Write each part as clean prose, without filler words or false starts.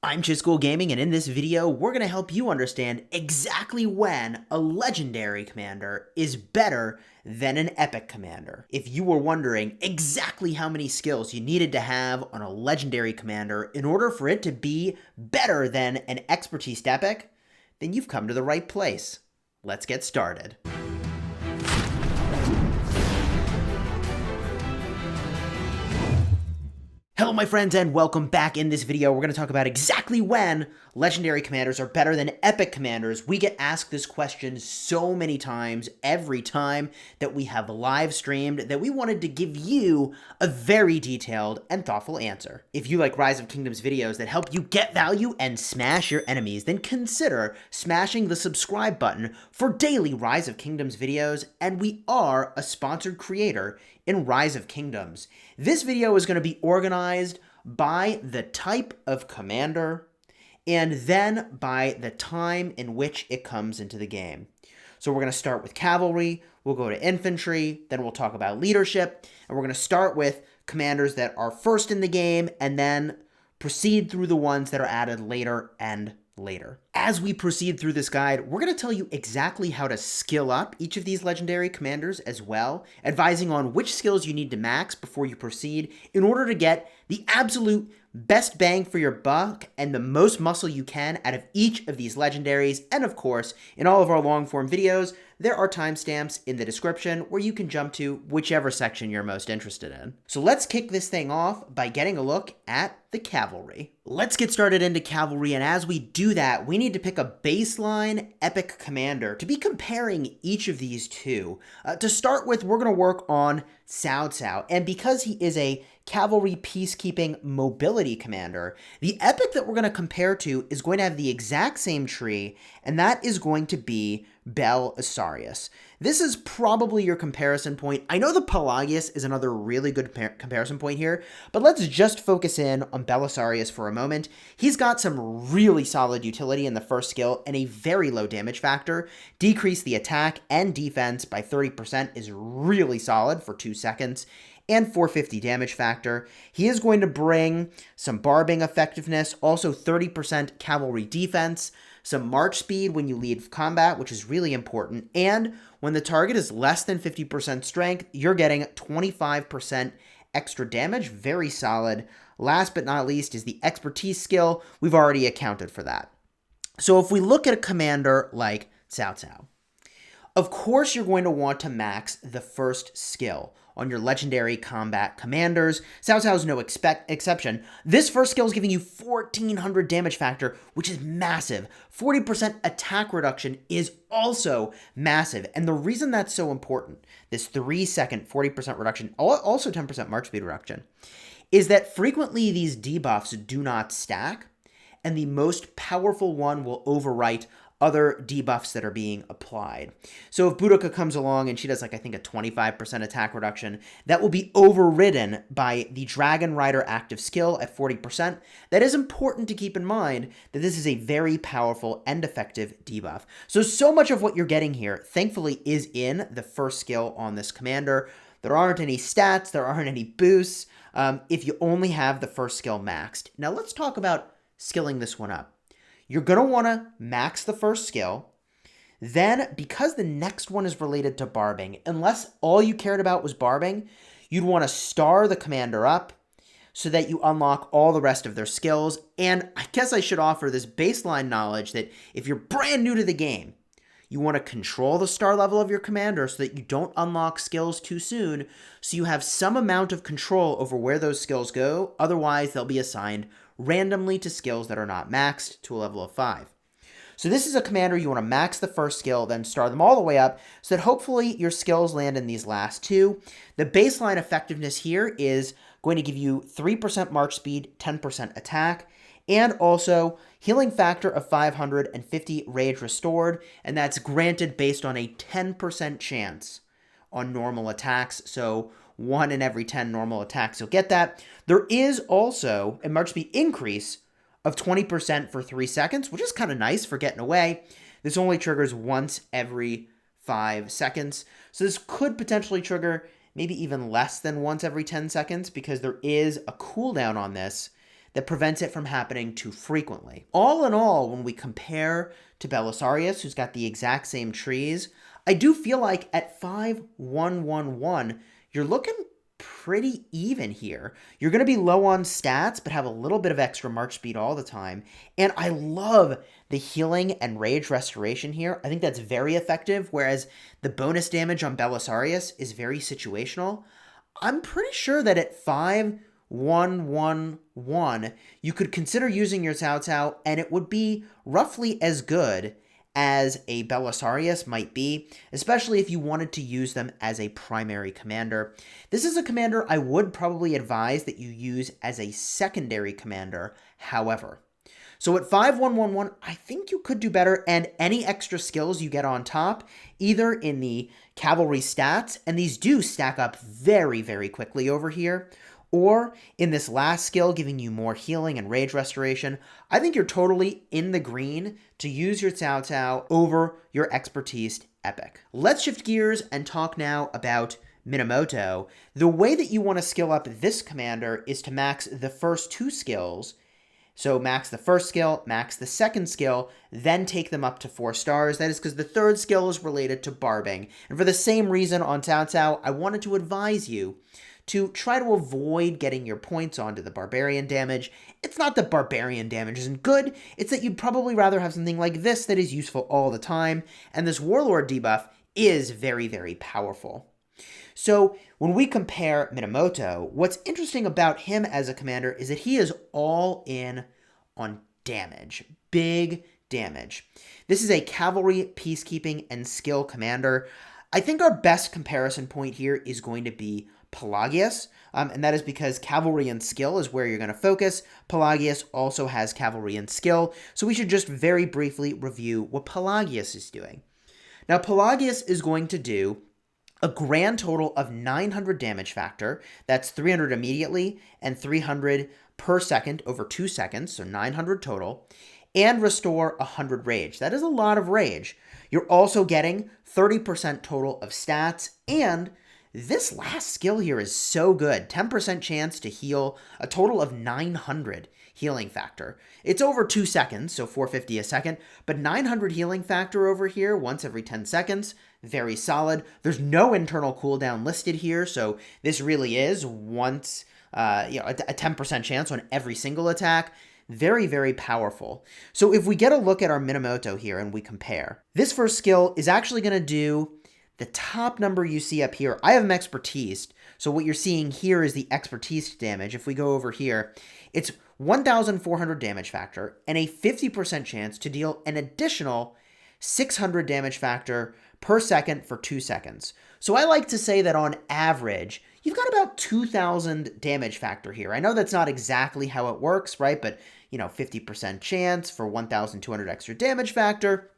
I'm Chisgule Gaming, and in this video, we're going to help you understand exactly when a legendary commander is better than an epic commander. If you were wondering exactly how many skills you needed to have on a legendary commander in order for it to be better than an expertise epic, then you've come to the right place. Let's get started. Hello my friends and welcome back. In this video we're going to talk about exactly when legendary commanders are better than epic commanders. We get asked this question so many times every time that we have live streamed that we wanted to give you a very detailed and thoughtful answer. If you like Rise of Kingdoms videos that help you get value and smash your enemies, then consider smashing the subscribe button for daily Rise of Kingdoms videos, and we are a sponsored creator in Rise of Kingdoms. This video is going to be organized by the type of commander and then by the time in which it comes into the game. So we're going to start with cavalry, we'll go to infantry, then we'll talk about leadership, and we're going to start with commanders that are first in the game and then proceed through the ones that are added later and later. As we proceed through this guide, we're going to tell you exactly how to skill up each of these legendary commanders as well, advising on which skills you need to max before you proceed in order to get the absolute best bang for your buck and the most muscle you can out of each of these legendaries. And of course, in all of our long form videos, there are timestamps in the description where you can jump to whichever section you're most interested in. So let's kick this thing off by getting a look at the cavalry. Let's get started into cavalry, and as we do that, we need to pick a baseline epic commander to be comparing each of these two. To start with, we're going to work on Cao Cao, and because he is a cavalry peacekeeping mobility commander, the epic that we're going to compare to is going to have the exact same tree, and that is going to be Belisarius. This is probably your comparison point. I know the Pelagius is another really good comparison point here, but let's just focus in on Belisarius for a moment. He's got some really solid utility in the first skill and a very low damage factor. Decrease the attack and defense by 30% is really solid for 2 seconds. And 450 damage factor. He is going to bring some barbing effectiveness, also 30% cavalry defense, some march speed when you lead combat, which is really important, and when the target is less than 50% strength, you're getting 25% extra damage. Very solid. Last but not least is the expertise skill. We've already accounted for that. So if we look at a commander like Cao Cao, of course you're going to want to max the first skill on your legendary combat commanders. Cao Cao is no exception. This first skill is giving you 1400 damage factor, which is massive. 40% attack reduction is also massive. And the reason that's so important, this 3-second 40% reduction, also 10% march speed reduction, is that frequently these debuffs do not stack, and the most powerful one will overwrite other debuffs that are being applied. So if Boudica comes along and she does like, I think a 25% attack reduction, that will be overridden by the Dragon Rider active skill at 40%. That is important to keep in mind that this is a very powerful and effective debuff. So much of what you're getting here, thankfully, is in the first skill on this commander. There aren't any stats, there aren't any boosts, if you only have the first skill maxed. Now let's talk about skilling this one up. You're going to want to max the first skill. Then, because the next one is related to barbing, unless all you cared about was barbing, you'd want to star the commander up so that you unlock all the rest of their skills. And I guess I should offer this baseline knowledge that if you're brand new to the game, you want to control the star level of your commander so that you don't unlock skills too soon, so you have some amount of control over where those skills go. Otherwise, they'll be assigned randomly to skills that are not maxed to a level of 5. So this is a commander you want to max the first skill, then star them all the way up so that hopefully your skills land in these last two. The baseline effectiveness here is going to give you 3% march speed, 10% attack, and also healing factor of 550 rage restored, and that's granted based on a 10% chance on normal attacks. So 1 in every 10 normal attacks, you'll get that. There is also a march speed increase of 20% for 3 seconds, which is kind of nice for getting away. This only triggers once every 5 seconds. So this could potentially trigger maybe even less than once every 10 seconds because there is a cooldown on this that prevents it from happening too frequently. All in all, when we compare to Belisarius, who's got the exact same trees, I do feel like at 5-1-1-1, you're looking pretty even here. You're going to be low on stats, but have a little bit of extra march speed all the time. And I love the healing and rage restoration here. I think that's very effective, whereas the bonus damage on Belisarius is very situational. I'm pretty sure that at 5-1-1-1, you could consider using your Cao Cao, and it would be roughly as good as a Belisarius might be, especially if you wanted to use them as a primary commander. This is a commander I would probably advise that you use as a secondary commander, however. So at 5-1-1-1, I think you could do better, and any extra skills you get on top, either in the cavalry stats, and these do stack up very, very quickly over here, or in this last skill, giving you more healing and rage restoration, I think you're totally in the green to use your Cao Cao over your expertise epic. Let's shift gears and talk now about Minamoto. The way that you want to skill up this commander is to max the first two skills. So max the first skill, max the second skill, then take them up to 4 stars. That is because the third skill is related to barbing. And for the same reason on Cao Cao, I wanted to advise you to try to avoid getting your points onto the barbarian damage. It's not that barbarian damage isn't good, it's that you'd probably rather have something like this that is useful all the time, and this warlord debuff is very, very powerful. So when we compare Minamoto, what's interesting about him as a commander is that he is all in on damage, big damage. This is a cavalry, peacekeeping, and skill commander. I think our best comparison point here is going to be Pelagius, and that is because cavalry and skill is where you're going to focus. Pelagius also has cavalry and skill, so we should just very briefly review what Pelagius is doing. Now, Pelagius is going to do a grand total of 900 damage factor. That's 300 immediately and 300 per second over 2 seconds, so 900 total, and restore 100 rage. That is a lot of rage. You're also getting 30% total of stats, and this last skill here is so good. 10% chance to heal, a total of 900 healing factor. It's over 2 seconds, so 450 a second, but 900 healing factor over here once every 10 seconds, very solid. There's no internal cooldown listed here, so this really is once, a 10% chance on every single attack. Very, very powerful. So if we get a look at our Minamoto here and we compare, this first skill is actually going to do the top number you see up here. I have him expertise, so what you're seeing here is the expertise damage. If we go over here, it's 1,400 damage factor and a 50% chance to deal an additional 600 damage factor per second for 2 seconds. So I like to say that on average, you've got about 2,000 damage factor here. I know that's not exactly how it works, right? But, 50% chance for 1,200 extra damage factor.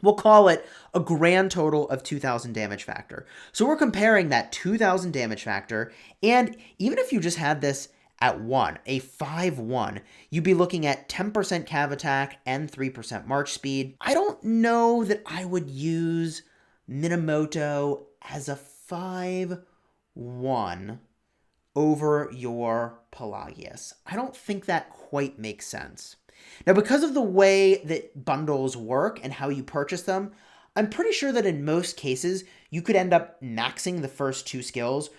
We'll call it a grand total of 2,000 damage factor. So we're comparing that 2,000 damage factor, and even if you just had this at 1, a 5-1, you'd be looking at 10% cav attack and 3% march speed. I don't know that I would use Minamoto as a 5-1 over your Pelagius. I don't think that quite makes sense. Now, because of the way that bundles work and how you purchase them, I'm pretty sure that in most cases, you could end up maxing the first 2 skills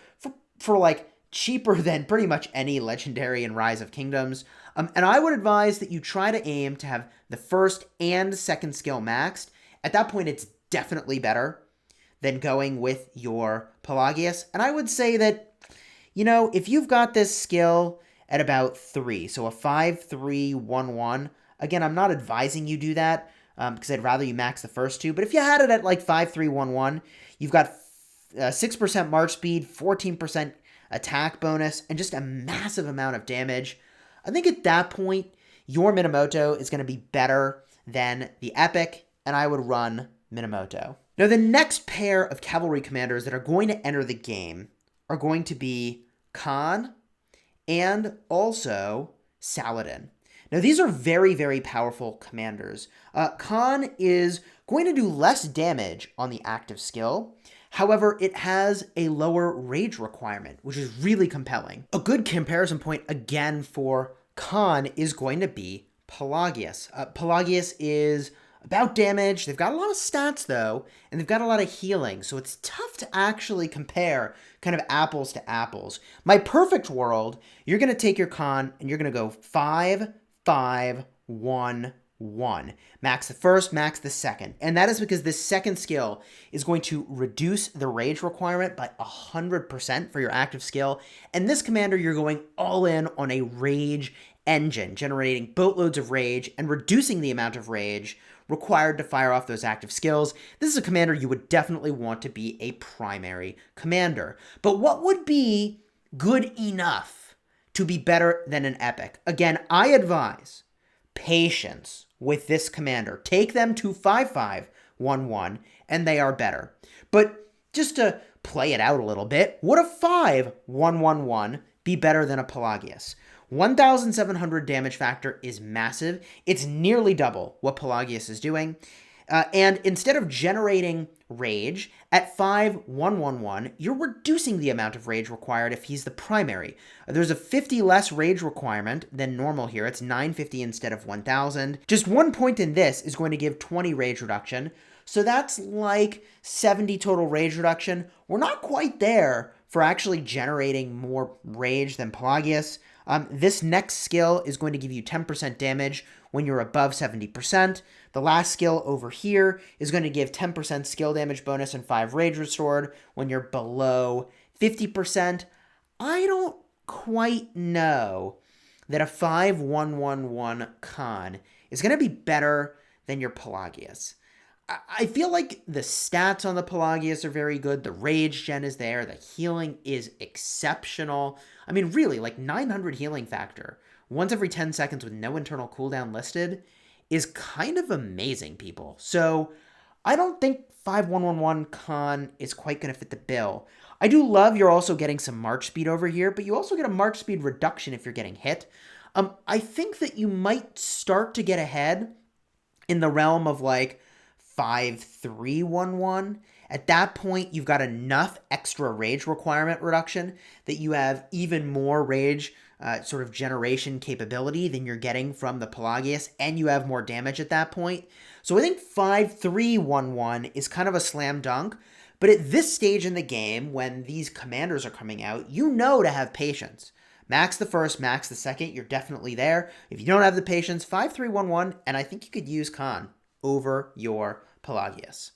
for like cheaper than pretty much any Legendary in Rise of Kingdoms. And I would advise that you try to aim to have the first and second skill maxed. At that point, it's definitely better than going with your Pelagius. And I would say that, if you've got this skill at about 3, so a 5-3-1-1, again, I'm not advising you do that because I'd rather you max the first 2. But if you had it at like 5-3-1-1, you've got 6% march speed, 14% attack bonus, and just a massive amount of damage. I think at that point, your Minamoto is going to be better than the Epic, and I would run Minamoto. Now, the next pair of cavalry commanders that are going to enter the game are going to be Khan and also Saladin. Now, these are very, very powerful commanders. Khan is going to do less damage on the active skill. However, it has a lower rage requirement, which is really compelling. A good comparison point, again, for Khan is going to be Pelagius. Pelagius is about damage. They've got a lot of stats, though, and they've got a lot of healing, so it's tough to actually compare kind of apples to apples. My perfect world, you're going to take your Khan, and you're going to go 5, 5, 1, 1. Max the first, max the second. And that is because this second skill is going to reduce the rage requirement by 100% for your active skill. And this commander, you're going all in on a rage engine, generating boatloads of rage and reducing the amount of rage required to fire off those active skills. This is a commander you would definitely want to be a primary commander. But what would be good enough to be better than an epic? Again, I advise patience with this commander. Take them to 5-5-1-1, and they are better. But just to play it out a little bit, would a 5-1-1-1 be better than a Pelagius? 1,700 damage factor is massive. It's nearly double what Pelagius is doing. And instead of generating rage at 5-1-1-1, you're reducing the amount of rage required if he's the primary. There's a 50 less rage requirement than normal here. It's 950 instead of 1,000. Just 1 point in this is going to give 20 rage reduction. So that's like 70 total rage reduction. We're not quite there for actually generating more rage than Pelagius. This next skill is going to give you 10% damage when you're above 70%. The last skill over here is going to give 10% skill damage bonus and 5 rage restored when you're below 50%. I don't quite know that a 5-1-1-1 Khan is going to be better than your Pelagius. I feel like the stats on the Pelagius are very good. The rage gen is there. The healing is exceptional. I mean, really, like 900 healing factor, once every 10 seconds with no internal cooldown listed, is kind of amazing, people. So I don't think 5-1-1-1 Khan is quite going to fit the bill. I do love you're also getting some march speed over here, but you also get a march speed reduction if you're getting hit. I think that you might start to get ahead in the realm of like 5-3-1-1. At that point, you've got enough extra rage requirement reduction that you have even more rage sort of generation capability than you're getting from the Pelagius, and you have more damage at that point. So I think 5-3-1-1 is kind of a slam dunk, but at this stage in the game, when these commanders are coming out, you know to have patience. Max the first, max the second, you're definitely there. If you don't have the patience, 5-3-1-1, and I think you could use Khan over your Pelagius.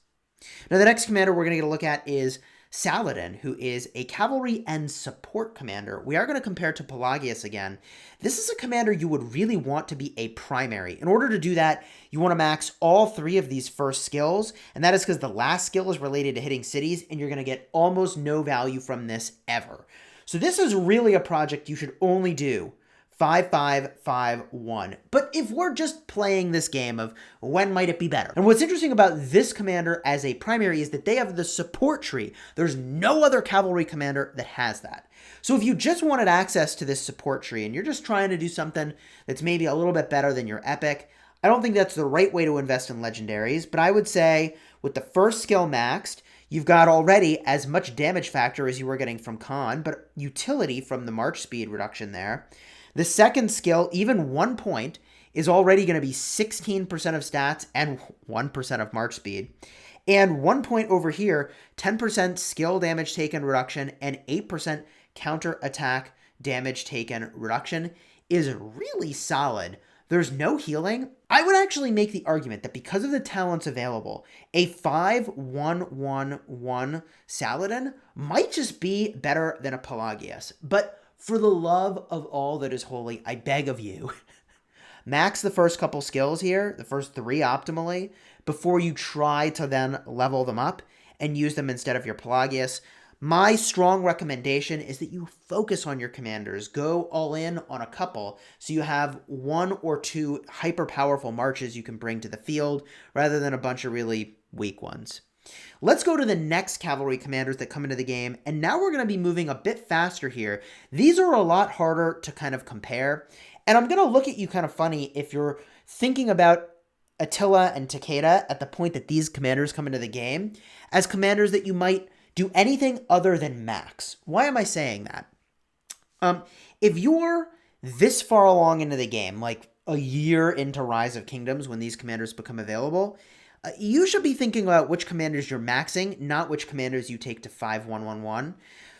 Now, the next commander we're going to get a look at is Saladin, who is a cavalry and support commander. We are going to compare to Pelagius again. This is a commander you would really want to be a primary. In order to do that, you want to max all 3 of these first skills, and that is because the last skill is related to hitting cities, and you're going to get almost no value from this ever. So this is really a project you should only do 5-5-5-1. But if we're just playing this game of when might it be better? And what's interesting about this commander as a primary is that they have the support tree. There's no other cavalry commander that has that. So if you just wanted access to this support tree and you're just trying to do something that's maybe a little bit better than your epic, I don't think that's the right way to invest in legendaries. But I would say with the first skill maxed, you've got already as much damage factor as you were getting from Khan, but utility from the march speed reduction there. The second skill, even 1 point, is already going to be 16% of stats and 1% of march speed. And 1 point over here, 10% skill damage taken reduction and 8% counter attack damage taken reduction is really solid. There's no healing. I would actually make the argument that because of the talents available, a 5-1-1-1 Saladin might just be better than a Pelagius. But for the love of all that is holy, I beg of you, max the first couple skills here, the first 3 optimally, before you try to then level them up and use them instead of your Pelagius. My strong recommendation is that you focus on your commanders. Go all in on a couple so you have 1 or 2 hyper-powerful marches you can bring to the field rather than a bunch of really weak ones. Let's go to the next cavalry commanders that come into the game, and now we're going to be moving a bit faster here. These are a lot harder to kind of compare, and I'm going to look at you kind of funny if you're thinking about Attila and Takeda at the point that these commanders come into the game as commanders that you might do anything other than max. Why am I saying that? If you're this far along into the game, like a year into Rise of Kingdoms when these commanders become available, you should be thinking about which commanders you're maxing, not which commanders you take to 5-1-1-1.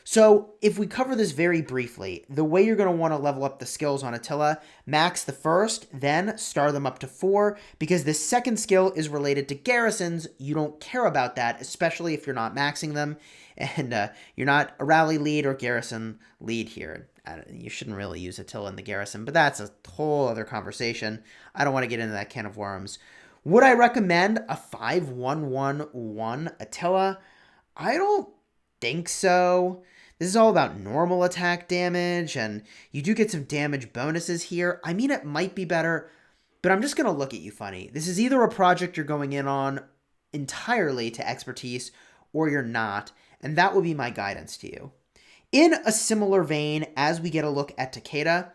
So if we cover this very briefly, the way you're going to want to level up the skills on Attila, max the first, then star them up to 4, because the second skill is related to garrisons. You don't care about that, especially if you're not maxing them, and you're not a rally lead or garrison lead here. You shouldn't really use Attila in the garrison, but that's a whole other conversation. I don't want to get into that can of worms. Would I recommend a 5-1-1-1 Attila? I don't think so. This is all about normal attack damage, and you do get some damage bonuses here. I mean, it might be better, but I'm just going to look at you funny. This is either a project you're going in on entirely to expertise, or you're not, and that will be my guidance to you. In a similar vein, as we get a look at Takeda,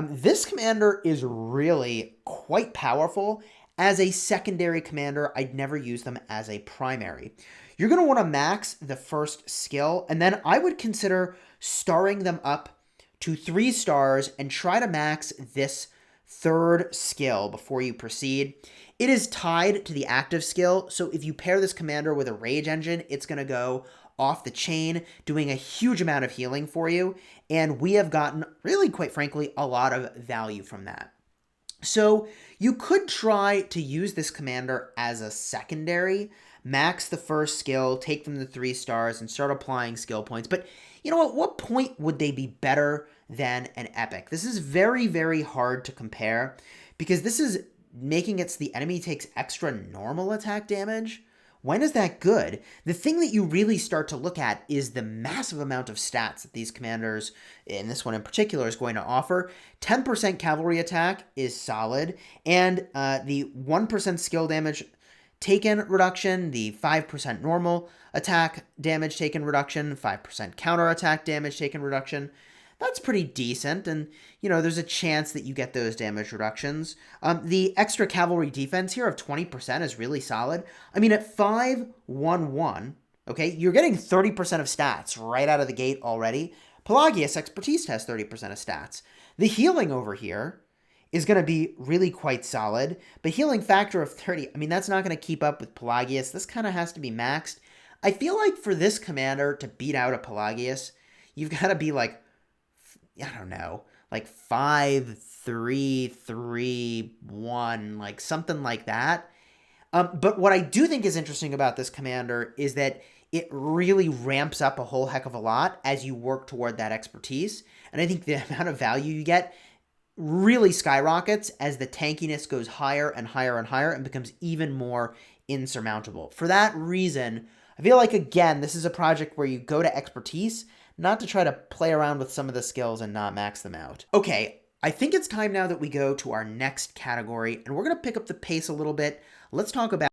this commander is really quite powerful. As a secondary commander, I'd never use them as a primary. You're going to want to max the first skill, and then I would consider starring them up to 3 stars and try to max this third skill before you proceed. It is tied to the active skill, so if you pair this commander with a rage engine, it's going to go off the chain, doing a huge amount of healing for you, and we have gotten, really quite frankly, a lot of value from that. So you could try to use this commander as a secondary, max the first skill, take them to 3 stars, and start applying skill points. But you know, at what point would they be better than an epic? This is very, very hard to compare because this is making it so the enemy takes extra normal attack damage. When is that good? The thing that you really start to look at is the massive amount of stats that these commanders, in this one in particular, is going to offer. 10% cavalry attack is solid, and the 1% skill damage taken reduction, the 5% normal attack damage taken reduction, 5% counter attack damage taken reduction. That's pretty decent, and, you know, there's a chance that you get those damage reductions. The extra cavalry defense here of 20% is really solid. I mean, at 5-1-1, okay, you're getting 30% of stats right out of the gate already. Pelagius Expertise has 30% of stats. The healing over here is going to be really quite solid, but healing factor of 30, I mean, that's not going to keep up with Pelagius. This kind of has to be maxed. I feel like for this commander to beat out a Pelagius, you've got to be like, I don't know, like 5-3-3-1, like something like that. But what I do think is interesting about this commander is that it really ramps up a whole heck of a lot as you work toward that expertise. And I think the amount of value you get really skyrockets as the tankiness goes higher and higher and higher and becomes even more insurmountable. For that reason, I feel like, again, this is a project where you go to expertise, not to try to play around with some of the skills and not max them out. Okay, I think it's time now that we go to our next category, and we're going to pick up the pace a little bit. Let's talk about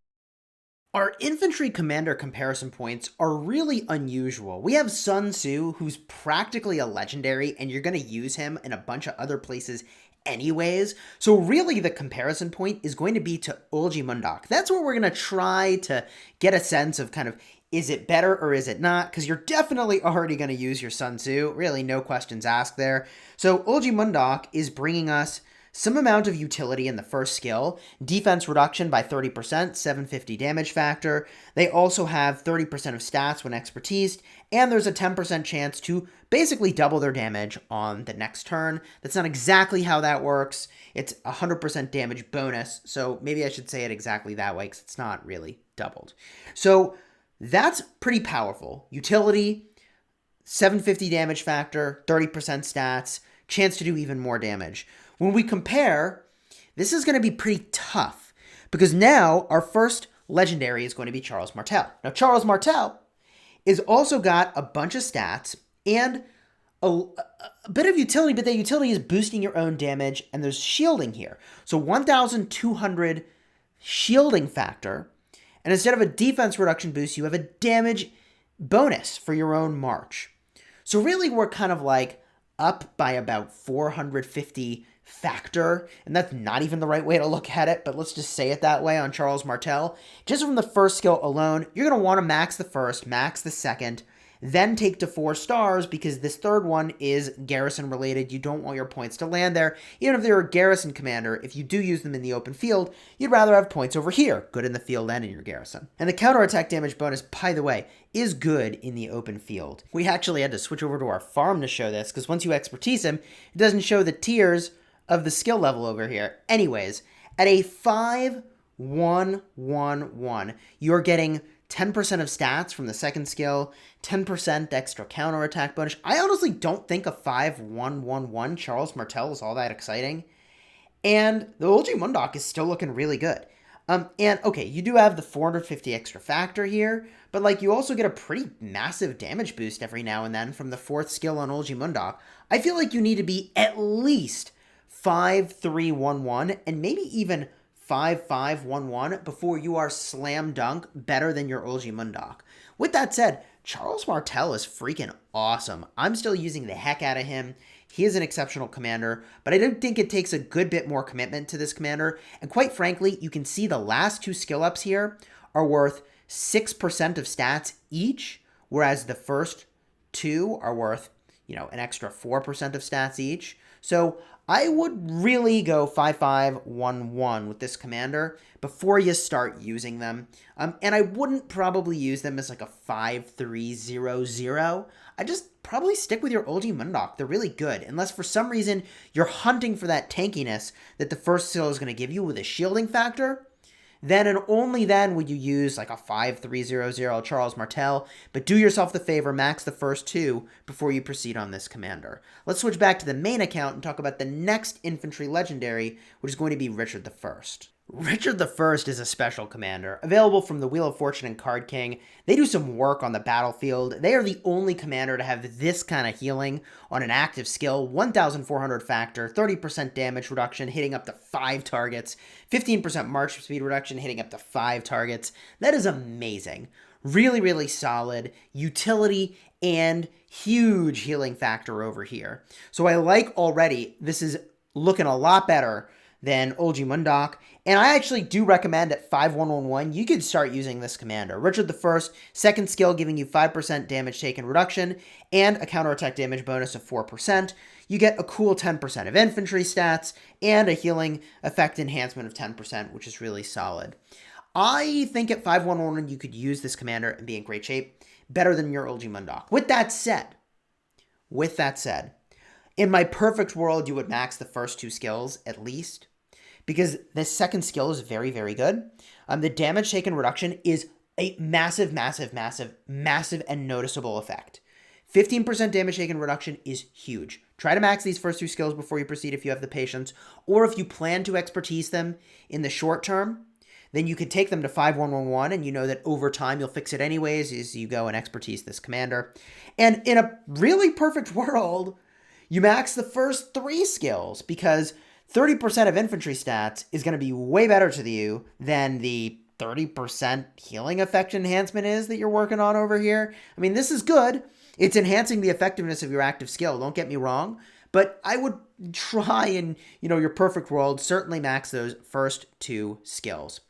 our infantry commander comparison points are really unusual. We have Sun Tzu, who's practically a legendary, and you're going to use him in a bunch of other places anyways. So really the comparison point is going to be to Ulji Mundak. That's where we're going to try to get a sense of kind of, is it better or is it not? Because you're definitely already going to use your Sun Tzu. Really, no questions asked there. So Ulji Mundak is bringing us some amount of utility in the first skill, defense reduction by 30%, 750 damage factor. They also have 30% of stats when expertised, and there's a 10% chance to basically double their damage on the next turn. That's not exactly how that works. It's 100% damage bonus, so maybe I should say it exactly that way because it's not really doubled. So that's pretty powerful. Utility, 750 damage factor, 30% stats, chance to do even more damage. When we compare, this is going to be pretty tough because now our first legendary is going to be Charles Martel. Now, Charles Martel is also got a bunch of stats and a bit of utility, but that utility is boosting your own damage, and there's shielding here. So 1,200 shielding factor. And instead of a defense reduction boost, you have a damage bonus for your own march. So really, we're kind of like up by about 450 factor, and that's not even the right way to look at it, but let's just say it that way on Charles Martel. Just from the first skill alone, you're going to want to max the first, max the second, then take to 4 stars because this third one is garrison related. You don't want your points to land there. Even if they're a garrison commander, if you do use them in the open field, you'd rather have points over here, good in the field and in your garrison. And the counterattack damage bonus, by the way, is good in the open field. We actually had to switch over to our farm to show this because once you expertise him, it doesn't show the tiers of the skill level over here. Anyways, at a 5-1-1-1, you're getting 10% of stats from the second skill, 10% extra counterattack bonus. I honestly don't think a 5-1-1-1 Charles Martel is all that exciting. And the OG Mundok is still looking really good. And okay, you do have the 450 extra factor here, but like you also get a pretty massive damage boost every now and then from the 4th skill on Olgi Mundok. I feel like you need to be at least 5-3-1-1 and maybe even 5-5-1-1 before you are slam dunk better than your Olgi Mundok. With that said, Charles Martel is freaking awesome. I'm still using the heck out of him. He is an exceptional commander, but I don't think it takes a good bit more commitment to this commander. And quite frankly, you can see the last 2 skill ups here are worth 6% of stats each, whereas the first 2 are worth, an extra 4% of stats each. So I would really go 5-5-1-1 with this commander before you start using them. And I wouldn't probably use them as like a 5-3-0-0. I just probably stick with your Olgi Mundok. They're really good. Unless for some reason you're hunting for that tankiness that the first skill is going to give you with a shielding factor, then and only then would you use like a 5-3-0-0 Charles Martel, but do yourself the favor, max the first 2 before you proceed on this commander. Let's switch back to the main account and talk about the next infantry legendary, which is going to be Richard I. Richard I is a special commander, available from the Wheel of Fortune and Card King. They do some work on the battlefield. They are the only commander to have this kind of healing on an active skill, 1,400 factor, 30% damage reduction, hitting up to 5 targets, 15% march speed reduction, hitting up to 5 targets. That is amazing. Really, really solid utility and huge healing factor over here. So I like already, this is looking a lot better than Olgi Mundok, and I actually do recommend at 5-1-1-1, you could start using this commander. Richard I, second skill giving you 5% damage taken reduction, and a counterattack damage bonus of 4%. You get a cool 10% of infantry stats, and a healing effect enhancement of 10%, which is really solid. I think at 5-1-1-1, you could use this commander and be in great shape, better than your Olgi Mundok. With that said, in my perfect world, you would max the first 2 skills at least, because the second skill is very, very good. The damage taken reduction is a massive, massive, massive, massive and noticeable effect. 15% damage taken reduction is huge. Try to max these first 2 skills before you proceed if you have the patience, or if you plan to expertise them in the short term, then you could take them to 5-1-1-1, and you know that over time you'll fix it anyways as you go and expertise this commander. And in a really perfect world, you max the first 3 skills, because 30% of infantry stats is going to be way better to you than the 30% healing effect enhancement is that you're working on over here. I mean, this is good. It's enhancing the effectiveness of your active skill, don't get me wrong, but I would try and, your perfect world, certainly max those first 2 skills.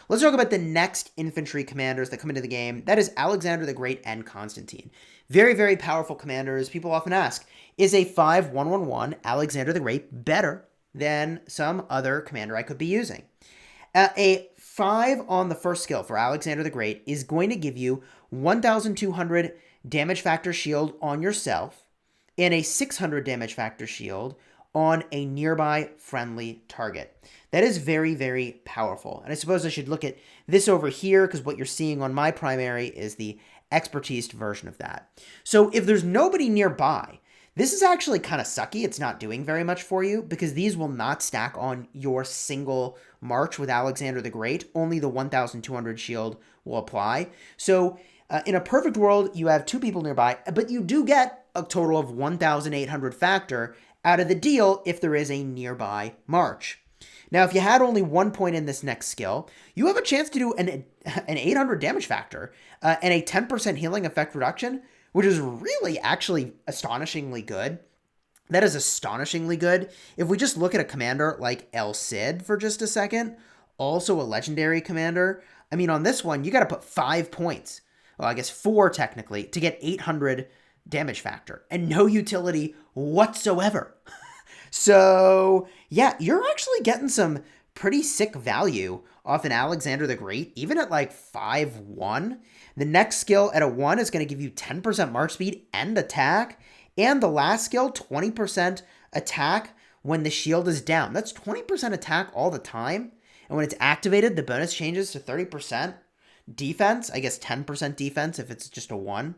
Let's talk about the next infantry commanders that come into the game. That is Alexander the Great and Constantine. Very, very powerful commanders. People often ask, is a 5-1-1-1 Alexander the Great better than some other commander I could be using? A 5 on the first skill for Alexander the Great is going to give you 1,200 damage factor shield on yourself and a 600 damage factor shield on a nearby friendly target. That is very, very powerful. And I suppose I should look at this over here, because what you're seeing on my primary is the expertised version of that. So if there's nobody nearby, this is actually kind of sucky. It's not doing very much for you, because these will not stack on your single march with Alexander the Great. Only the 1,200 shield will apply. So in a perfect world, you have 2 people nearby, but you do get a total of 1,800 factor out of the deal if there is a nearby march. Now, if you had only 1 point in this next skill, you have a chance to do an 800 damage factor and a 10% healing effect reduction, which is really actually astonishingly good. That is astonishingly good. If we just look at a commander like El Cid for just a second, also a legendary commander, I mean, on this one, you got to put 5 points well, I guess 4 technically, to get 800 damage factor and no utility whatsoever. So, yeah, you're actually getting some pretty sick value off an Alexander the Great, even at like 5-1. The next skill at a 1 is going to give you 10% march speed and attack. And the last skill, 20% attack when the shield is down. That's 20% attack all the time. And when it's activated, the bonus changes to 30% defense. I guess 10% defense if it's just a 1.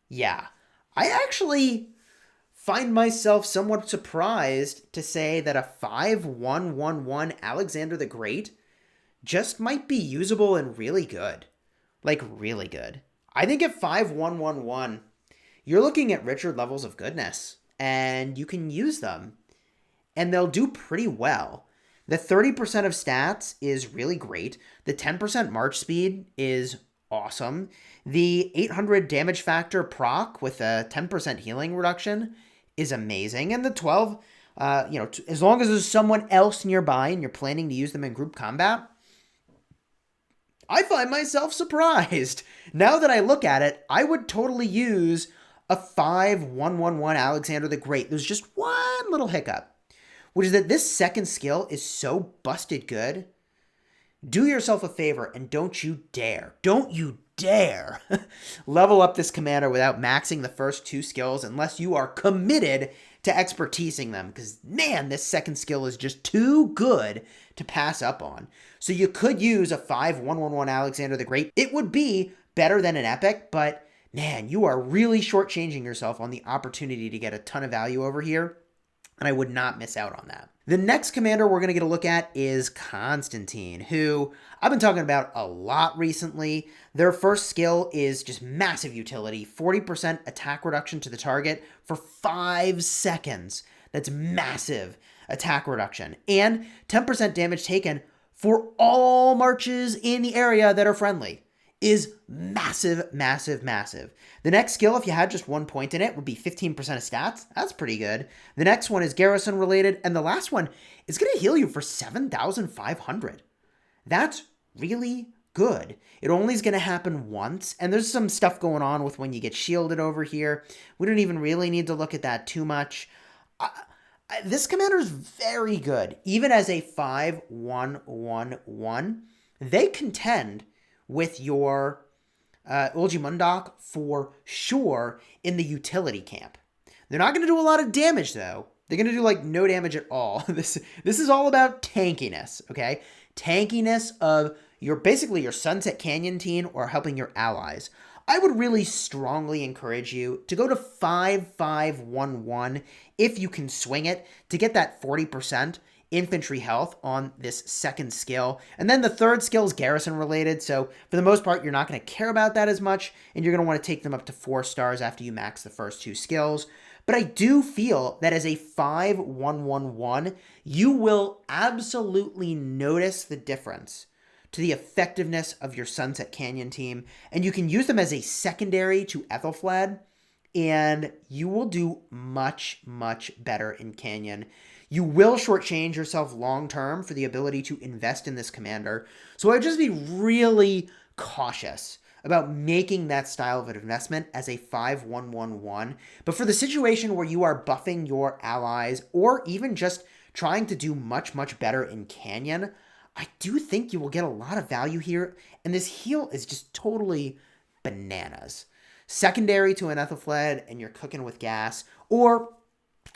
Yeah. I actually find myself somewhat surprised to say that a 5-1-1-1 Alexander the Great just might be usable and really good. Like, really good. I think at 5-1-1-1, you're looking at Richard levels of goodness, and you can use them, and they'll do pretty well. The 30% of stats is really great. The 10% march speed is awesome. The 800 damage factor proc with a 10% healing reduction is amazing. And the 12, as long as there's someone else nearby and you're planning to use them in group combat, I find myself surprised. Now that I look at it, I would totally use a 5-1-1-1 Alexander the Great. There's just one little hiccup, which is that this second skill is so busted good. Do yourself a favor and don't you dare level up this commander without maxing the first 2 skills unless you are committed to expertising them, because man, this second skill is just too good to pass up on. So you could use a 5-1-1-1 Alexander the Great. It would be better than an epic, but man, you are really shortchanging yourself on the opportunity to get a ton of value over here, and I would not miss out on that. The next commander we're going to get a look at is Constantine, who I've been talking about a lot recently. Their first skill is just massive utility, 40% attack reduction to the target for 5 seconds. That's massive attack reduction. And 10% damage taken for all marches in the area that are friendly is massive, massive, massive. The next skill, if you had just 1 point in it, would be 15% of stats. That's pretty good. The next one is garrison related, and the last one is going to heal you for 7,500. That's really good. It only is going to happen once, and there's some stuff going on with when you get shielded over here. We don't even really need to look at that too much. This commander is very good. Even as a 5-1-1-1, they contend with your Ulji Mundok for sure in the utility camp. They're not going to do a lot of damage, though. They're going to do, like, no damage at all. This is all about tankiness, okay? Tankiness of basically your Sunset Canyon team or helping your allies. I would really strongly encourage you to go to 5-5-1-1 if you can swing it to get that 40% infantry health on this second skill. And then the third skill is garrison related, so for the most part, you're not going to care about that as much, and you're going to want to take them up to 4 stars after you max the first 2 skills. But I do feel that as a 5-1-1-1, you will absolutely notice the difference to the effectiveness of your Sunset Canyon team, and you can use them as a secondary to Ethelflaed, and you will do much, much better in Canyon. You will shortchange yourself long-term for the ability to invest in this commander. So I would just be really cautious about making that style of an investment as a 5-1-1-1. But for the situation where you are buffing your allies or even just trying to do much, much better in Canyon, I do think you will get a lot of value here. And this heal is just totally bananas. Secondary to an Ethelflaed and you're cooking with gas, or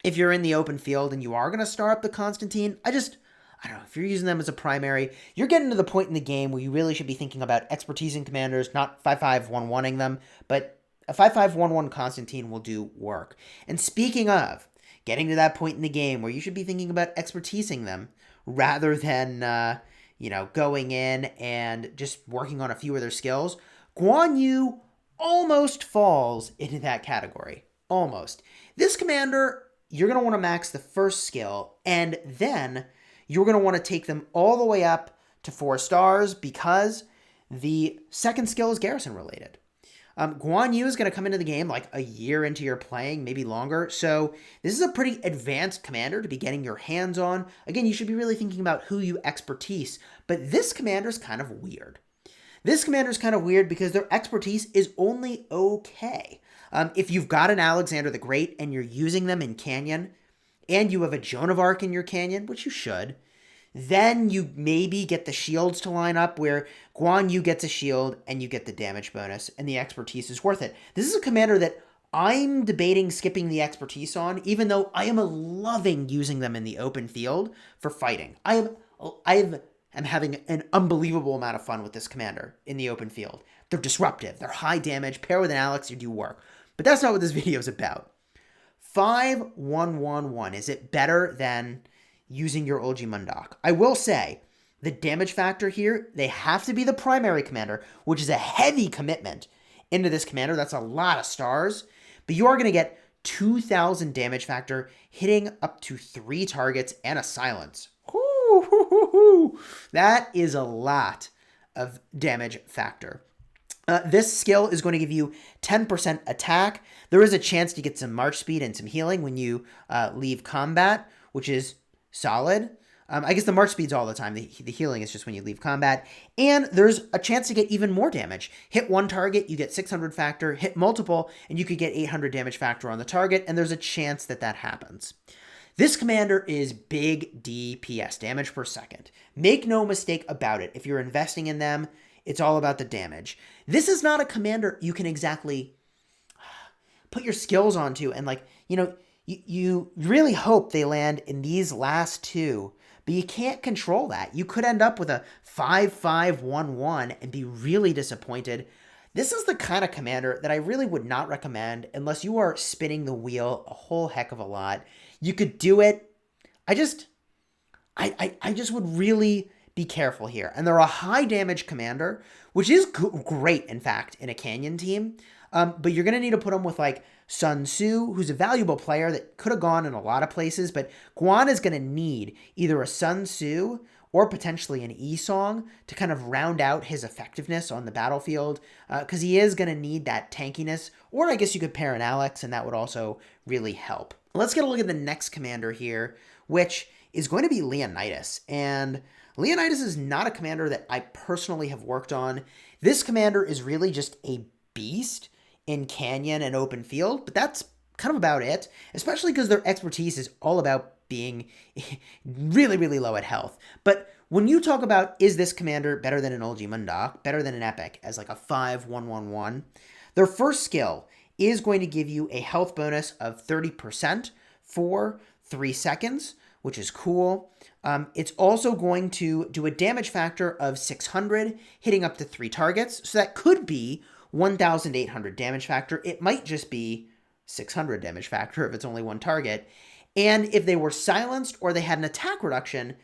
if you're in the open field and you are going to star up the Constantine, I don't know, if you're using them as a primary, you're getting to the point in the game where you really should be thinking about expertising commanders, not 5-5-1-1ing them, but a 5-5-1-1 Constantine will do work. And speaking of getting to that point in the game where you should be thinking about expertising them rather than, going in and just working on a few of their skills, Guan Yu almost falls into that category. Almost. This commander, you're going to want to max the first skill, and then you're going to want to take them all the way up to 4 stars because the second skill is garrison related. Guan Yu is going to come into the game like a year into your playing, maybe longer. So this is a pretty advanced commander to be getting your hands on. Again, you should be really thinking about who you expertise, but this commander is kind of weird. This commander is kind of weird because their expertise is only okay. If you've got an Alexander the Great and you're using them in Canyon, and you have a Joan of Arc in your Canyon, which you should, then you maybe get the shields to line up where Guan Yu gets a shield and you get the damage bonus, and the expertise is worth it. This is a commander that I'm debating skipping the expertise on, even though I am loving using them in the open field for fighting. I am having an unbelievable amount of fun with this commander in the open field. They're disruptive, they're high damage, pair with an Alex, you do work. But that's not what this video is about. 5-1-1-1, is it better than using your Olgi Mundok? I will say, the damage factor here, they have to be the primary commander, which is a heavy commitment into this commander. That's a lot of stars. But you are going to get 2,000 damage factor, hitting up to 3 targets and a silence. That is a lot of damage factor. This skill is going to give you 10% attack. There is a chance to get some march speed and some healing when you leave combat, which is solid. I guess the march speed's all the time. The healing is just when you leave combat. And there's a chance to get even more damage. Hit one target, you get 600 factor. Hit multiple, and you could get 800 damage factor on the target, and there's a chance that that happens. This commander is big DPS, damage per second. Make no mistake about it. If you're investing in them, it's all about the damage. This is not a commander you can exactly put your skills onto and, like, you really hope they land in these last two, but you can't control that. You could end up with a 5-5-1-1 and be really disappointed. This is the kind of commander that I really would not recommend unless you are spinning the wheel a whole heck of a lot. You could do it. I just would really be careful here. And they're a high damage commander, which is great, in fact, in a Canyon team. But you're going to need to put them with, like, Sun Tzu, who's a valuable player that could have gone in a lot of places, but Guan is going to need either a Sun Tzu or potentially an Yi-Song to kind of round out his effectiveness on the battlefield, because he is going to need that tankiness, or I guess you could pair an Alex, and that would also really help. Let's get a look at the next commander here, which is going to be Leonidas, and Leonidas is not a commander that I personally have worked on. This commander is really just a beast in Canyon and open field, but that's kind of about it, especially because their expertise is all about being really, really low at health. But when you talk about, is this commander better than an Olgi Mundok, better than an Epic, as like a 5-1-1-1, their first skill is going to give you a health bonus of 30% for 3 seconds, which is cool. It's also going to do a damage factor of 600, hitting up to 3 targets. So that could be 1,800 damage factor. It might just be 600 damage factor if it's only one target. And if they were silenced or they had an attack reduction,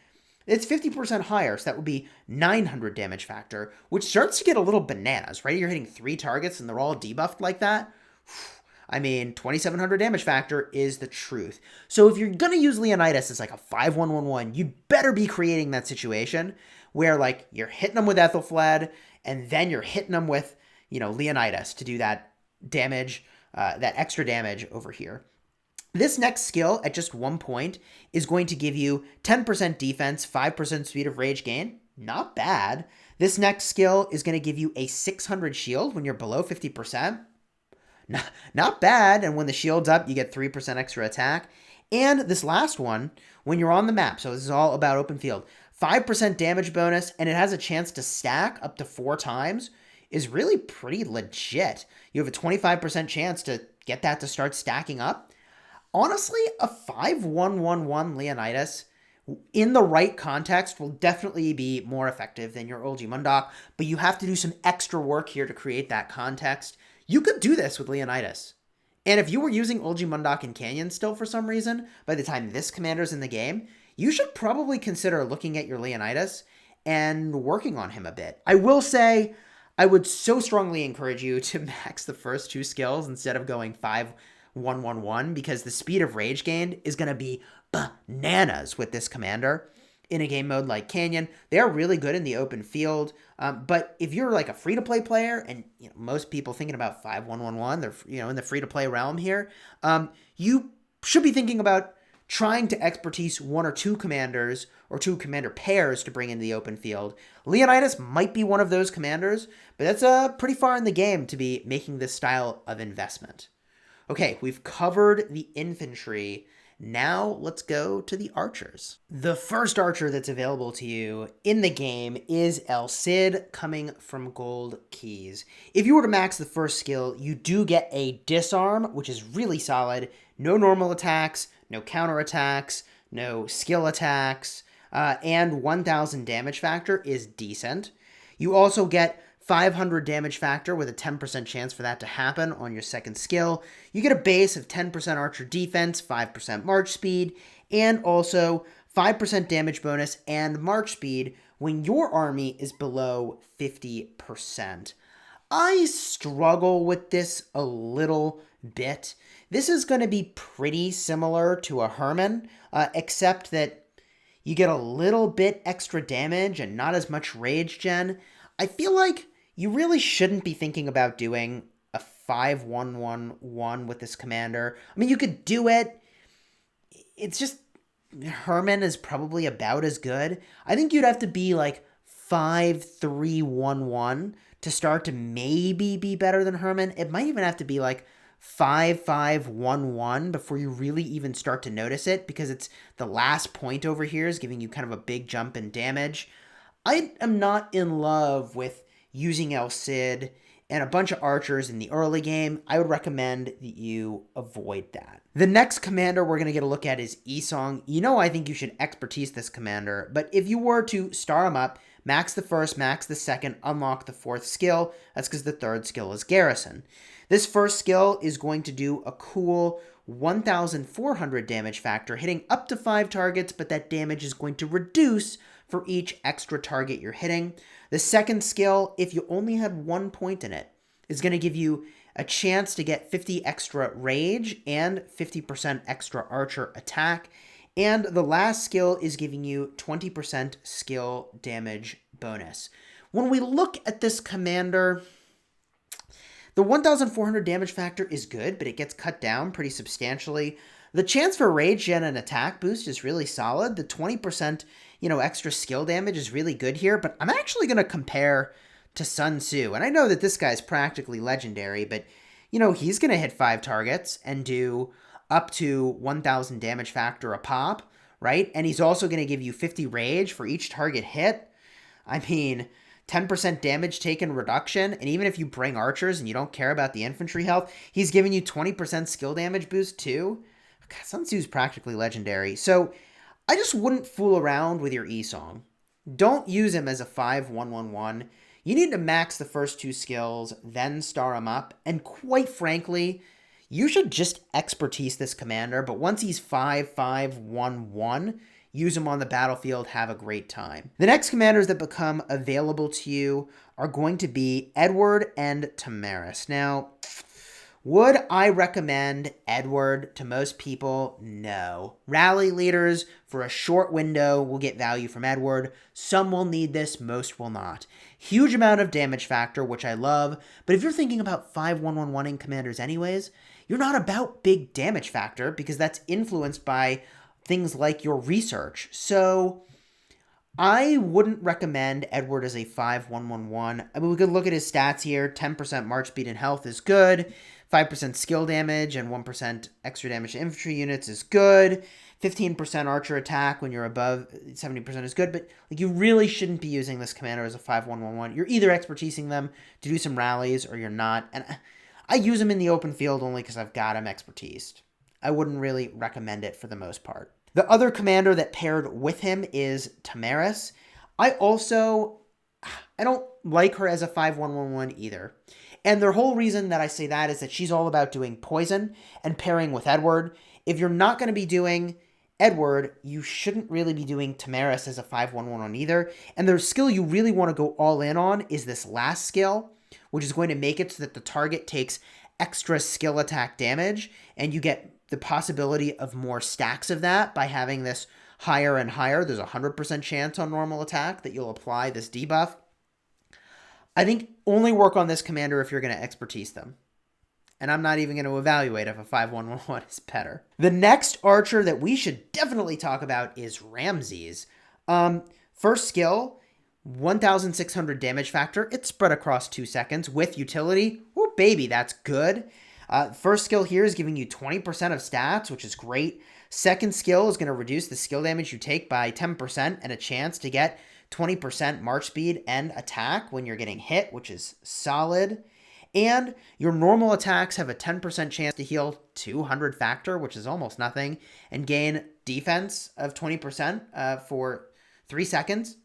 it's 50% higher. So that would be 900 damage factor, which starts to get a little bananas, right? You're hitting 3 targets and they're all debuffed like that. I mean, 2,700 damage factor is the truth. So if you're going to use Leonidas as like a 5-1-1-1, you better be creating that situation where, like, you're hitting them with Ethelfled and then you're hitting them with, Leonidas to do that damage, that extra damage over here. This next skill at just 1 point is going to give you 10% defense, 5% speed of rage gain. Not bad. This next skill is going to give you a 600 shield when you're below 50%. Not bad. And when the shield's up, you get 3% extra attack. And this last one, when you're on the map, so this is all about open field, 5% damage bonus, and it has a chance to stack up to 4 times, is really pretty legit. You have a 25% chance to get that to start stacking up. Honestly, a 5-1-1-1 Leonidas in the right context will definitely be more effective than your Olgi Mundok, but you have to do some extra work here to create that context. You could do this with Leonidas. And if you were using Olgi Mundok in Canyon still for some reason, by the time this commander's in the game, you should probably consider looking at your Leonidas and working on him a bit. I will say, I would so strongly encourage you to max the first 2 skills instead of going 5-1-1-1, because the speed of rage gained is going to be bananas with this commander in a game mode like Canyon. They are really good in the open field, but if you're like a free-to-play player, and most people thinking about 5-1-1-1, they're in the free-to-play realm here, you should be thinking about trying to expertise one or two commanders or two commander pairs to bring into the open field. Leonidas might be one of those commanders, but that's pretty far in the game to be making this style of investment. Okay, we've covered the infantry. Now let's go to the archers. The first archer that's available to you in the game is El Cid, coming from gold keys. If you were to max the first skill, you do get a disarm, which is really solid. No normal attacks, no counterattacks, no skill attacks, and 1000 damage factor is decent. You also get 500 damage factor with a 10% chance for that to happen on your second skill. You get a base of 10% archer defense, 5% march speed, and also 5% damage bonus and march speed when your army is below 50%. I struggle with this a little bit. This is going to be pretty similar to a Hermann, except that you get a little bit extra damage and not as much rage gen. I feel like you really shouldn't be thinking about doing a 5-1-1-1 with this commander. I mean, you could do it. It's just Hermann is probably about as good. I think you'd have to be like 5-3-1-1 to start to maybe be better than Hermann. It might even have to be like 5-5-1-1 before you really even start to notice it, because it's the last point over here is giving you kind of a big jump in damage. I am not in love with using El Cid and a bunch of archers in the early game. I would recommend that you avoid that. The next commander we're going to get a look at is Isong. You know, I think you should expertise this commander, but if you were to star him up, max the first, max the second, unlock the fourth skill, that's because the third skill is garrison. This first skill is going to do a cool 1400 damage factor, hitting up to 5 targets, but that damage is going to reduce for each extra target you're hitting. The second skill, if you only had 1 point in it, is going to give you a chance to get 50 extra rage and 50% extra archer attack. And the last skill is giving you 20% skill damage bonus. When we look at this commander, the 1400 damage factor is good, but it gets cut down pretty substantially. The chance for rage gen and attack boost is really solid. The 20%, extra skill damage is really good here, but I'm actually going to compare to Sun Tzu. And I know that this guy's practically legendary, but, he's going to hit 5 targets and do up to 1000 damage factor a pop, right? And he's also going to give you 50 rage for each target hit. I mean, 10% damage taken reduction, and even if you bring archers and you don't care about the infantry health, he's giving you 20% skill damage boost too. God, Sun Tzu's practically legendary. So I just wouldn't fool around with your Isong. Don't use him as a 5-1-1-1. You need to max the first 2 skills, then star him up, and quite frankly, you should just expertise this commander, but once he's 5-5-1-1, use them on the battlefield, have a great time. The next commanders that become available to you are going to be Edward and Tomyris. Now, would I recommend Edward to most people? No. Rally leaders for a short window will get value from Edward. Some will need this, most will not. Huge amount of damage factor, which I love, but if you're thinking about 5-1-1-1-ing commanders anyways, you're not about big damage factor because that's influenced by things like your research. So I wouldn't recommend Edward as a 5-1-1-1. I mean, we could look at his stats here. 10% march speed and health is good. 5% skill damage and 1% extra damage to infantry units is good. 15% archer attack when you're above 70% is good. But you really shouldn't be using this commander as a 5-1-1-1. You're either expertising them to do some rallies or you're not. And I use him in the open field only because I've got him expertised. I wouldn't really recommend it for the most part. The other commander that paired with him is Tomyris. I don't like her as a 5-1-1-1 either. And the whole reason that I say that is that she's all about doing poison and pairing with Edward. If you're not going to be doing Edward, you shouldn't really be doing Tomyris as a 5-1-1-1 either. And the skill you really want to go all in on is this last skill, which is going to make it so that the target takes extra skill attack damage, and you get the possibility of more stacks of that by having this higher and higher. There's a 100% chance on normal attack that you'll apply this debuff. I think only work on this commander if you're going to expertise them. and I'm not even going to evaluate if a 5-1-1-1 is better. The next archer that we should definitely talk about is Ramesses. First skill, 1,600 damage factor. It's spread across 2 seconds with utility. Oh, baby, that's good. First skill here is giving you 20% of stats, which is great. Second skill is going to reduce the skill damage you take by 10% and a chance to get 20% march speed and attack when you're getting hit, which is solid. And your normal attacks have a 10% chance to heal 200 factor, which is almost nothing, and gain defense of 20% for 3 seconds.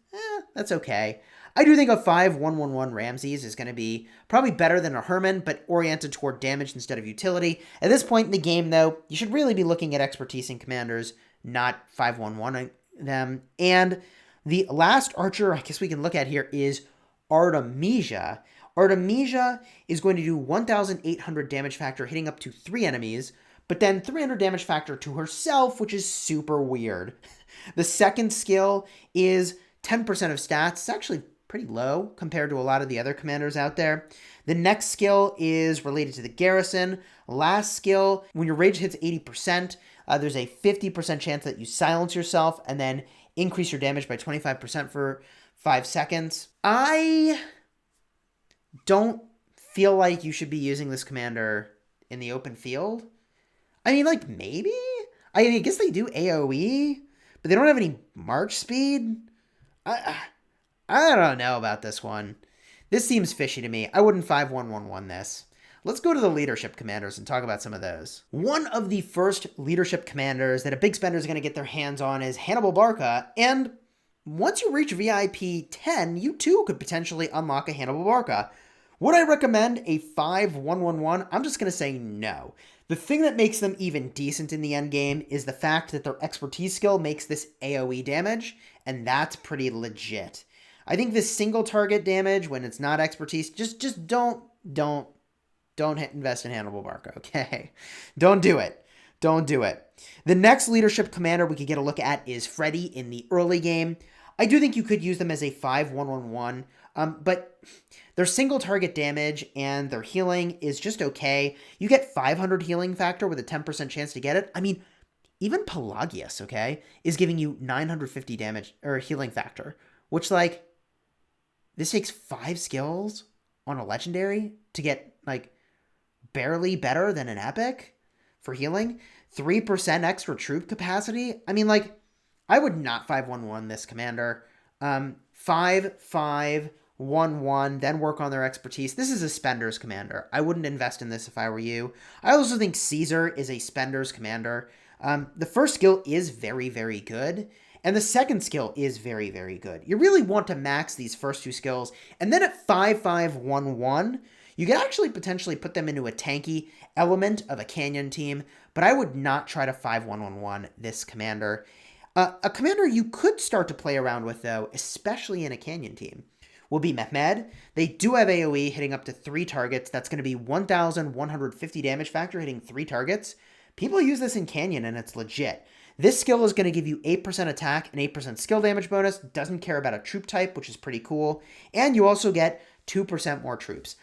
That's okay. I do think a 5-1-1-1 Ramesses is going to be probably better than a Hermann, but oriented toward damage instead of utility. At this point in the game, though, you should really be looking at expertise in commanders, not 5-1-1 them. And the last archer I guess we can look at here is Artemisia. Artemisia is going to do 1,800 damage factor hitting up to 3 enemies, but then 300 damage factor to herself, which is super weird. The second skill is 10% of stats. It's actually pretty low compared to a lot of the other commanders out there. The next skill is related to the garrison. Last skill, when your rage hits 80%, there's a 50% chance that you silence yourself and then increase your damage by 25% for 5 seconds. I don't feel like you should be using this commander in the open field. I mean, like, maybe? I guess they do AoE, but they don't have any march speed. I don't know about this one. This seems fishy to me. I wouldn't 5-1-1-1 this. Let's go to the leadership commanders and talk about some of those. One of the first leadership commanders that a big spender is going to get their hands on is Hannibal Barca, and once you reach VIP 10, you too could potentially unlock a Hannibal Barca. Would I recommend a 5-1-1-1? I'm just going to say no. The thing that makes them even decent in the end game is the fact that their expertise skill makes this AoE damage, and that's pretty legit. I think this single target damage, when it's not expertise, just don't invest in Hannibal Barca, okay? Don't do it. Don't do it. The next leadership commander we could get a look at is Freddy in the early game. I do think you could use them as a 5-1-1-1, but their single target damage and their healing is just okay. You get 500 healing factor with a 10% chance to get it. I mean, even Pelagius, okay, is giving you 950 damage or healing factor, which, like, this takes 5 skills on a legendary to get, like, barely better than an epic for healing. 3% extra troop capacity. I mean, like, I would not 5-1-1 this commander. 5-5-1-1, then work on their expertise. This is a spender's commander. I wouldn't invest in this if I were you. I also think Caesar is a spender's commander. The first skill is very, very good. And the second skill is very, very good. You really want to max these first 2 skills. And then at 5-5-1-1, you can actually potentially put them into a tanky element of a canyon team. But I would not try to 5-1-1-1 this commander. A commander you could start to play around with, though, especially in a canyon team, will be Mehmed. They do have AoE hitting up to 3 targets. That's going to be 1,150 damage factor hitting 3 targets. People use this in canyon, and it's legit. This skill is going to give you 8% attack and 8% skill damage bonus. Doesn't care about a troop type, which is pretty cool. And you also get 2% more troops.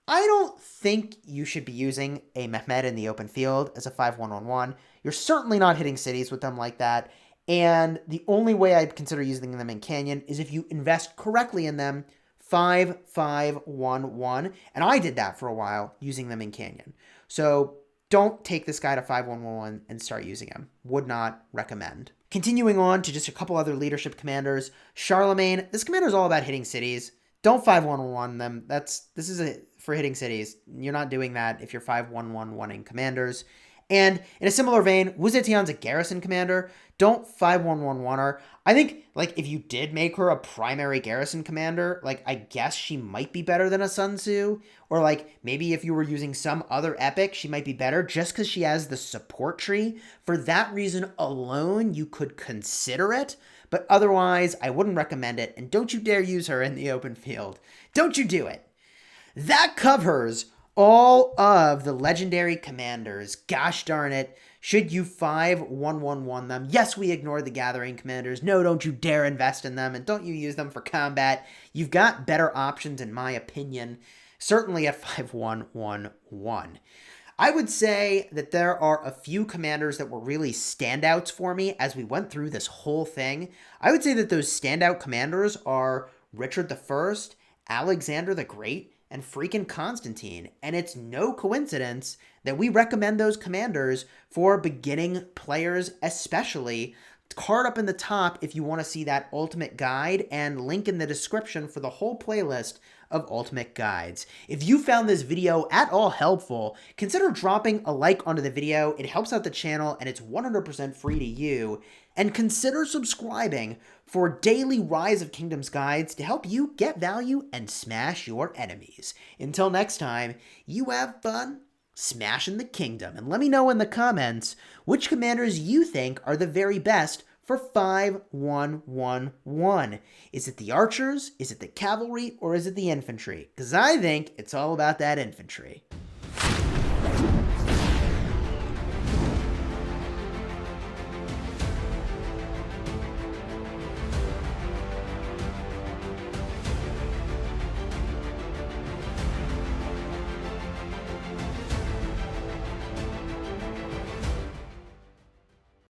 I don't think you should be using a Mehmed in the open field as a 5-1-1-1. You're certainly not hitting cities with them like that. And the only way I'd consider using them in Canyon is if you invest correctly in them, 5-5-1-1. And I did that for a while using them in Canyon. So don't take this guy to 5-1-1-1 and start using him. Would not recommend. Continuing on to just a couple other leadership commanders. Charlemagne. This commander is all about hitting cities. Don't 5-1-1 them. This is for hitting cities. You're not doing that if you're 5-1-1-1ing commanders. And in a similar vein, Wu Zetian's a garrison commander. Don't 5-1-1-1 her. I think, like, if you did make her a primary garrison commander, like, I guess she might be better than a Sun Tzu. Or, like, maybe if you were using some other epic, she might be better just because she has the support tree. For that reason alone, you could consider it. But otherwise, I wouldn't recommend it. And don't you dare use her in the open field. Don't you do it. That covers all of the legendary commanders. Gosh darn it. Should you 5-1-1-1 them? Yes, we ignore the gathering commanders. No, don't you dare invest in them. And don't you use them for combat. You've got better options, in my opinion. Certainly at 5-1-1-1. I would say that there are a few commanders that were really standouts for me as we went through this whole thing. I would say that those standout commanders are Richard I, Alexander the Great, and freaking Constantine. And it's no coincidence that we recommend those commanders for beginning players especially. Card up in the top if you want to see that ultimate guide, and link in the description for the whole playlist of ultimate guides. If you found this video at all helpful, consider dropping a like onto the video. It helps out the channel and it's 100% free to you. And consider subscribing for daily Rise of Kingdoms guides to help you get value and smash your enemies. Until next time, you have fun smashing the kingdom. And let me know in the comments which commanders you think are the very best for 5111. Is it the archers, is it the cavalry, or is it the infantry? Because I think it's all about that infantry.